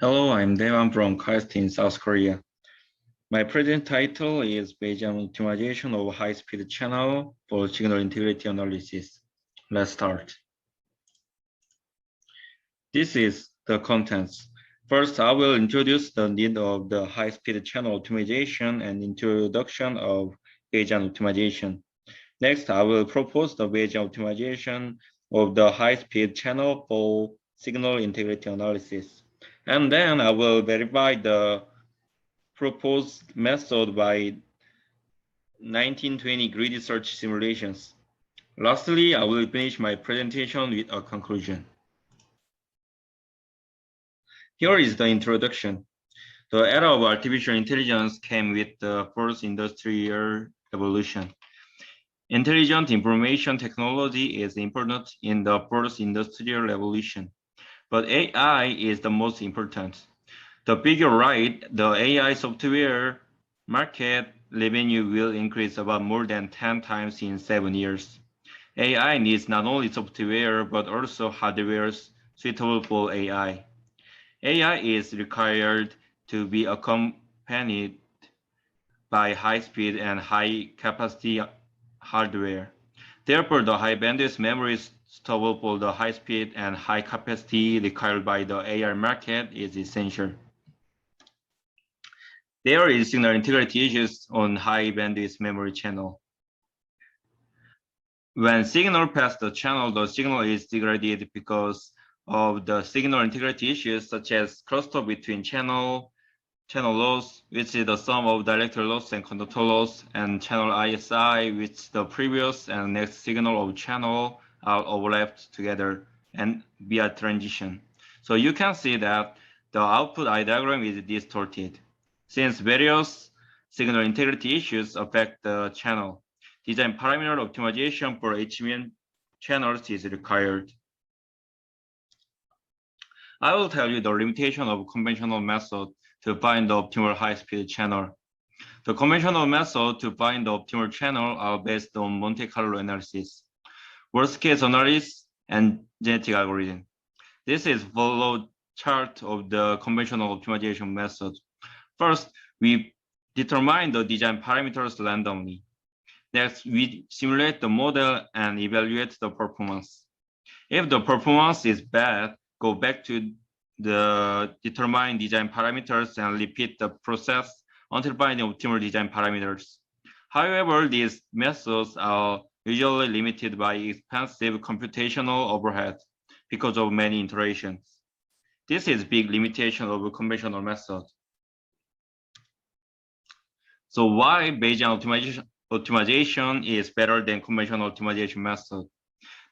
Hello, I'm Devan from KAIST in South Korea. My present title is Bayesian optimization of high-speed channel for signal integrity analysis. Let's start. This is the contents. First, I will introduce the need of the high-speed channel optimization and introduction of Bayesian optimization. Next, I will propose the Bayesian optimization of the high-speed channel for signal integrity analysis. And then I will verify the proposed method by 1920 grid search simulations. Lastly, I will finish my presentation with a conclusion. Here is the introduction. The era of artificial intelligence came with the first industrial revolution. Intelligent information technology is important in the first industrial revolution, but AI is the most important. The figure right, the AI software market revenue will increase about more than 10 times in 7 years. AI needs not only software, but also hardware suitable for AI. AI is required to be accompanied by high-speed and high-capacity hardware. Therefore, the high bandwidth memory suitable for the high-speed and high-capacity required by the AI market is essential. There is signal integrity issues on high bandwidth memory channel. When signal pass the channel, the signal is degraded because of the signal integrity issues such as cluster between channel loss, which is the sum of director loss and conductor loss, and channel ISI, which the previous and next signal of channel are overlapped together and via transition. So you can see that the output I diagram is distorted. Since various signal integrity issues affect the channel, design parameter optimization for HBM channels is required. I will tell you the limitation of conventional method to find the optimal high-speed channel. The conventional method to find the optimal channel are based on Monte Carlo analysis, worst-case analysis, and genetic algorithm. This is follow chart of the conventional optimization method. First, we determine the design parameters randomly. Next, we simulate the model and evaluate the performance. If the performance is bad, go back to the determine design parameters and repeat the process until finding optimal design parameters. However, these methods are usually limited by expensive computational overhead because of many iterations. This is big limitation of a conventional method. So why Bayesian optimization is better than conventional optimization method?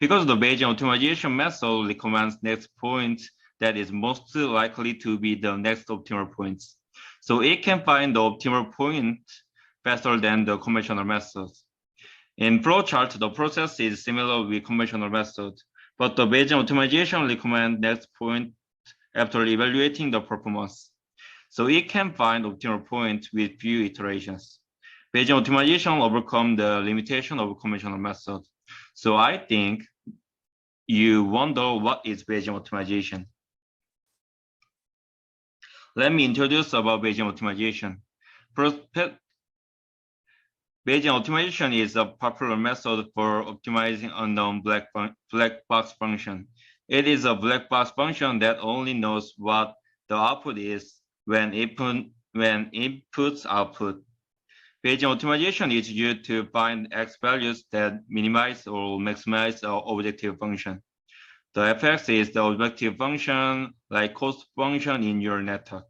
Because the Bayesian optimization method recommends next point that is most likely to be the next optimal point. So it can find the optimal point faster than the conventional method. In flowchart, the process is similar with conventional method, but the Bayesian optimization recommends next point after evaluating the performance. So it can find optimal point with few iterations. Bayesian optimization overcomes the limitation of conventional method. So I think you wonder what is Bayesian optimization. Let me introduce about Bayesian optimization. First, Bayesian optimization is a popular method for optimizing unknown black box function. It is a black box function that only knows what the output is when inputs output. Bayesian optimization is used to find x values that minimize or maximize our objective function. The fx is the objective function, like cost function in your network.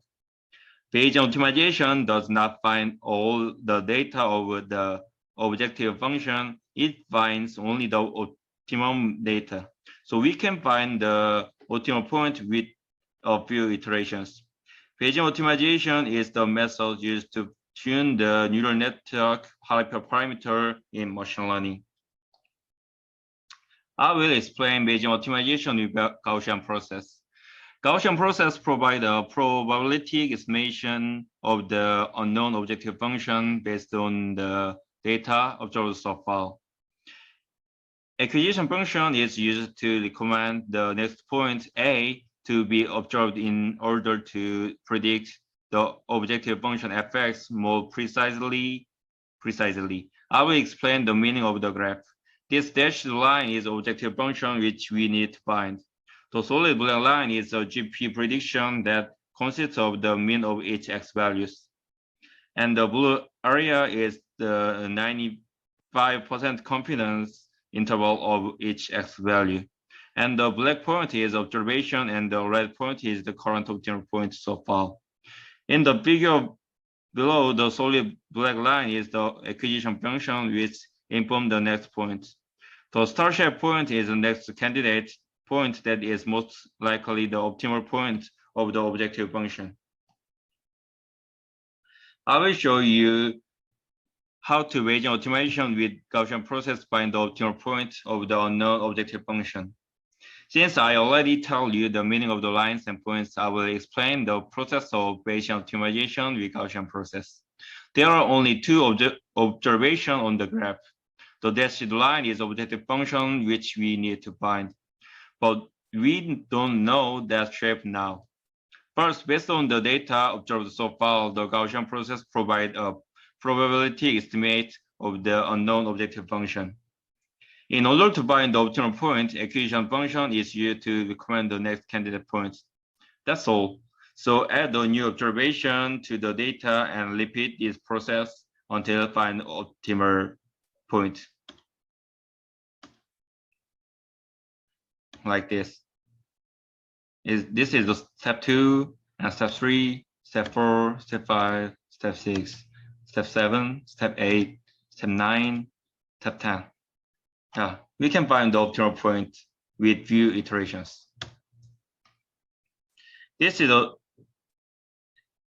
Bayesian optimization does not find all the data of the objective function. It finds only the optimum data. So we can find the optimal point with a few iterations. Bayesian optimization is the method used to tune the neural network hyperparameter in machine learning. I will explain Bayesian optimization with Gaussian process. Gaussian process provides a probability estimation of the unknown objective function based on the data observed so far. Acquisition function is used to recommend the next point A to be observed in order to predict the objective function fx more precisely. I will explain the meaning of the graph. This dashed line is objective function which we need to find. The solid black line is a GP prediction that consists of the mean of each x values. And the blue area is the 95% confidence interval of each x value. And the black point is observation, and the red point is the current optimal point so far. In the figure below, the solid black line is the acquisition function which informs the next point. The star shape point is the next candidate point that is most likely the optimal point of the objective function. I will show you how to Bayesian optimization with Gaussian process find the optimal point of the unknown objective function. Since I already told you the meaning of the lines and points, I will explain the process of Bayesian optimization with Gaussian process. There are only two observations on the graph. The dashed line is objective function which we need to find, but we don't know that shape now. First, based on the data observed so far, the Gaussian process provides a probability estimate of the unknown objective function. In order to find the optimal point, acquisition function is used to recommend the next candidate point. That's all. So add a new observation to the data and repeat this process until find optimal point. Like this. This is the step 2 and step 3, step 4, step 5, step 6, step 7, step 8, step 9, step 10. We can find the optimal point with few iterations. This is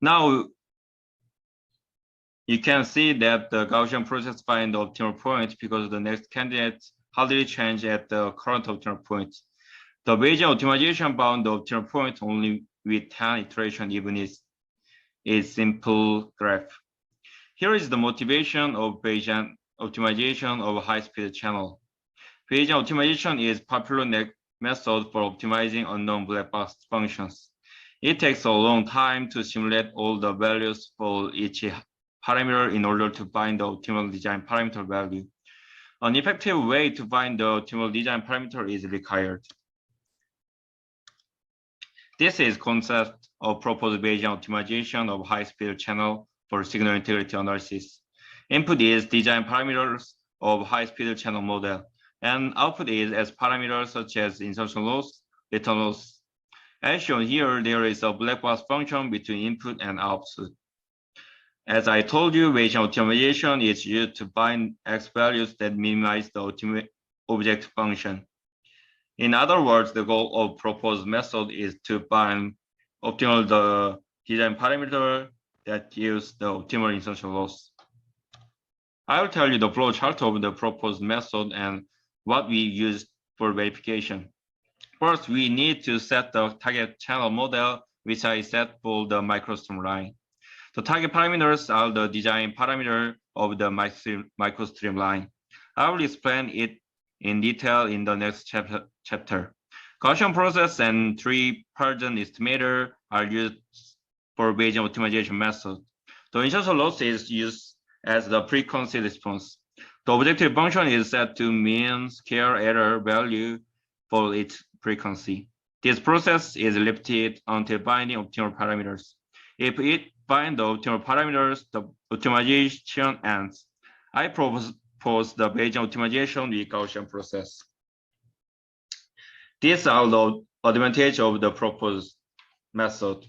now you can see that the Gaussian process finds the optimal point because the next candidate hardly change at the current optimal point. The Bayesian optimization found the optimal point only with 10 iterations, even is a simple graph. Here is the motivation of Bayesian optimization of high-speed channel. Bayesian optimization is popular method for optimizing unknown black box functions. It takes a long time to simulate all the values for each parameter in order to find the optimal design parameter value. An effective way to find the optimal design parameter is required. This is concept of proposed Bayesian optimization of high-speed channel for signal integrity analysis. Input is design parameters of high-speed channel model, and output is as parameters such as insertion loss, return loss. As shown here, there is a black box function between input and output. As I told you, Bayesian optimization is used to find x values that minimize the ultimate object function. In other words, the goal of proposed method is to find optimal the design parameter that gives the optimal insertion loss. I will tell you the flow chart of the proposed method and what we use for verification. First, we need to set the target channel model, which I set for the microstream line. The target parameters are the design parameter of the microstream line. I will explain it in detail in the next chapter. Gaussian process and three-person estimator are used for Bayesian optimization method. The insertion loss is used as the frequency response. The objective function is set to mean square error value for its frequency. This process is repeated until finding optimal parameters. If it finds the optimal parameters, the optimization ends. I propose the Bayesian optimization with Gaussian process. These are the advantages of the proposed method.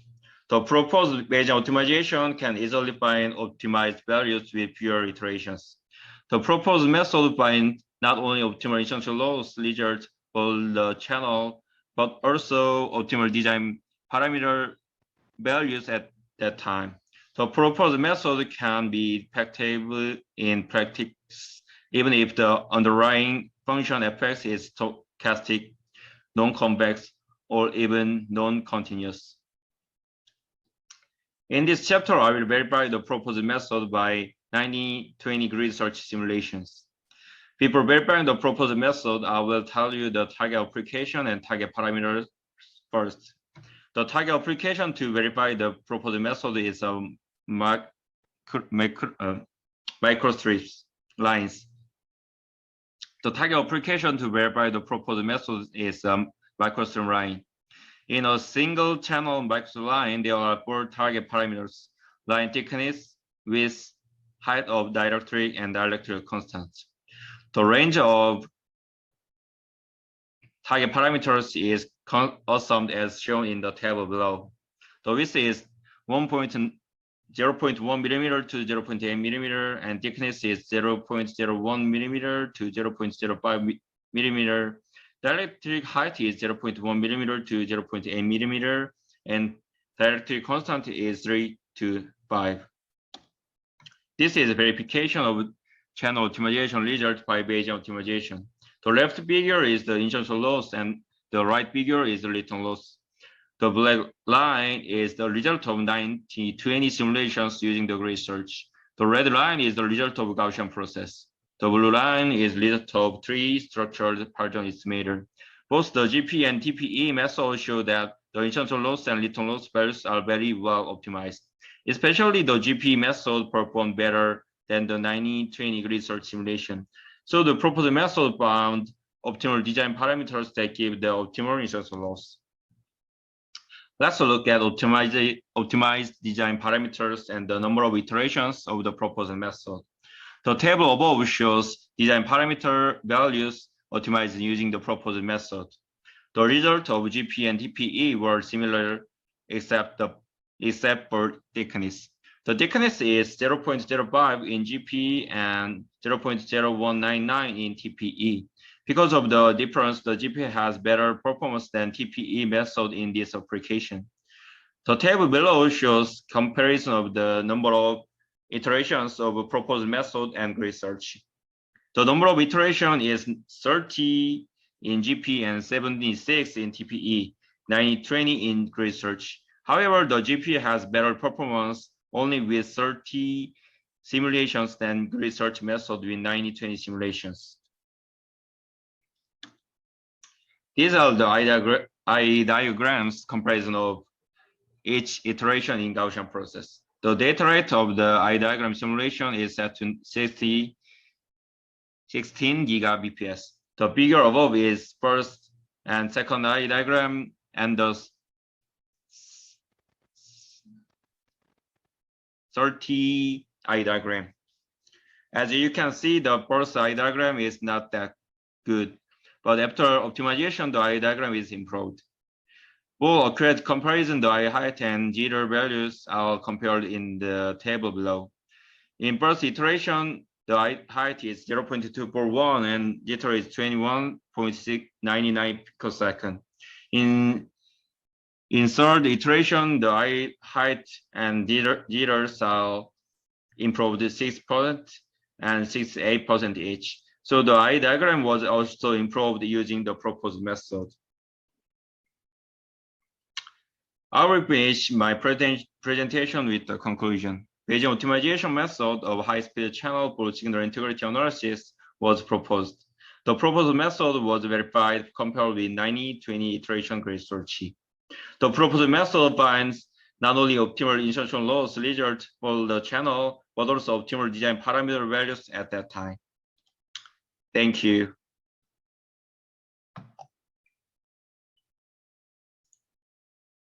The proposed Bayesian optimization can easily find optimized values with fewer iterations. The proposed method finds not only optimal insertion loss results for the channel, but also optimal design parameter values at that time. The proposed method can be effective in practice, even if the underlying function fx is stochastic, non-convex, or even non-continuous. In this chapter, I will verify the proposed method by 90-20 grid search simulations. Before verifying the proposed method, I will tell you the target application and target parameters first. The target application to verify the proposed method is microstrip lines. The target application to verify the proposed method is microstrip line. In a single channel microstrip line, there are 4 target parameters: line thickness, width, height of dielectric, and dielectric constant. The range of target parameters is assumed as shown in the table below. The width is 0.1 millimeter to 0.8 millimeter, and thickness is 0.01 millimeter to 0.05 millimeter. Dielectric height is 0.1 millimeter to 0.8 millimeter, and dielectric constant is 3 to 5. This is a verification of channel optimization result by Bayesian optimization. The left figure is the insertion loss, and the right figure is the return loss. The black line is the result of 20 simulations using the research. The red line is the result of Gaussian process. The blue line is result of 3 structured pattern estimator. Both the GP and TPE methods show that the insertion loss and return loss values are very well optimized. Especially the GP method performed better than the 90-20 research simulation. So the proposed method found optimal design parameters that give the optimal insertion loss. Let's look at optimized design parameters and the number of iterations of the proposed method. The table above shows design parameter values optimized using the proposed method. The result of GP and TPE were similar except for thickness. The thickness is 0.05 in GP and 0.0199 in TPE. Because of the difference, the GP has better performance than TPE method in this application. The table below shows comparison of the number of iterations of a proposed method and research. The number of iterations is 30 in GP and 76 in TPE, 90-20 in research. However, the GP has better performance only with 30 simulations than research method with 90-20 simulations. These are the eye diagrams comparison of each iteration in Gaussian process. The data rate of the eye diagram simulation is set to 16 gigabps. The figure above is first and second eye diagram, and the 30 eye diagram. As you can see, the first eye diagram is not that good, but after optimization, the eye diagram is improved. For accurate comparison, the eye height and jitter values are compared in the table below. In first iteration, the eye height is 0.241 and jitter is 21.699 picosecond. In third iteration, the eye height and jitters are improved 6% and 68% each. So the eye diagram was also improved using the proposed method. I will finish my presentation with the conclusion. Bayesian optimization method of high-speed channel for signal integrity analysis was proposed. The proposed method was verified compared with 90-20 iteration research. The proposed method finds not only optimal insertion loss result for the channel, but also optimal design parameter values at that time. Thank you.